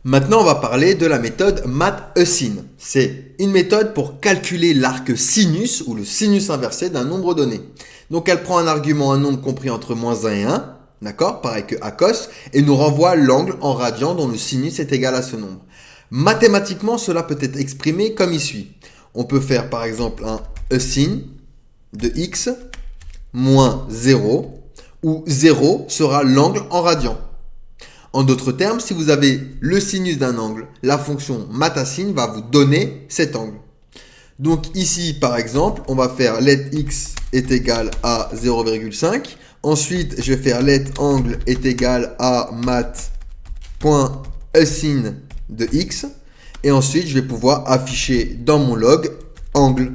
Maintenant, on va parler de la méthode math-sin. C'est une méthode pour calculer l'arc sinus ou le sinus inversé d'un nombre donné. Donc, elle prend un argument, un nombre compris entre -1 et 1, d'accord, pareil que à cos, et nous renvoie l'angle en radian dont le sinus est égal à ce nombre. Mathématiquement, cela peut être exprimé comme il suit. On peut faire par exemple un sin de x moins 0, où 0 sera l'angle en radian. En d'autres termes, si vous avez le sinus d'un angle, la fonction math-sin va vous donner cet angle. Donc ici, par exemple, on va faire let x est égal à 0,5. Ensuite, je vais faire let angle est égal à math.sin de x. Et ensuite, je vais pouvoir afficher dans mon log angle.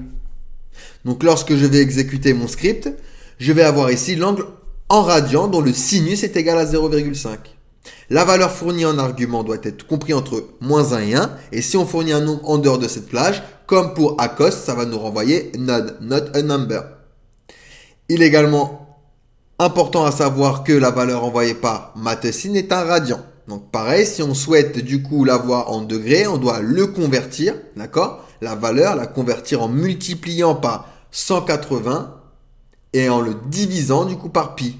Donc lorsque je vais exécuter mon script, je vais avoir ici l'angle en radian dont le sinus est égal à 0,5. La valeur fournie en argument doit être comprise entre -1 et 1. Et si on fournit un nombre en dehors de cette plage, comme pour ACOS, ça va nous renvoyer none, not a number. Il est également important à savoir que la valeur envoyée par math-sin est un radian. Donc pareil, si on souhaite du coup l'avoir en degrés, on doit le convertir, d'accord? La valeur, la convertir en multipliant par 180 et en le divisant du coup par pi,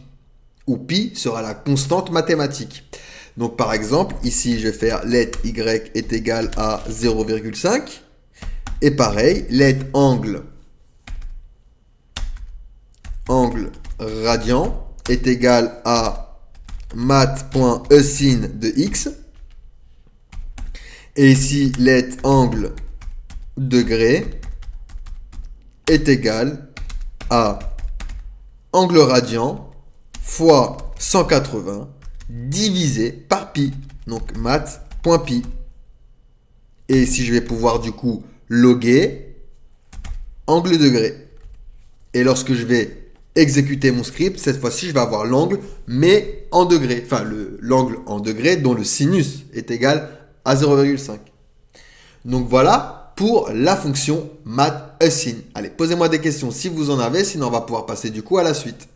où pi sera la constante mathématique. Donc par exemple, ici je vais faire let y est égal à 0,5 et pareil, let angle radian est égal à math.sin de x et ici let angle degré est égal à angle radian fois 180 divisé par pi, donc math.pi. Et si je vais pouvoir du coup loguer angle degré. Et lorsque je vais exécuter mon script, cette fois-ci je vais avoir l'angle mais en degrés, enfin l'angle en degrés dont le sinus est égal à 0,5. Donc voilà pour la fonction math-sin. Allez, posez-moi des questions si vous en avez, sinon on va pouvoir passer du coup à la suite.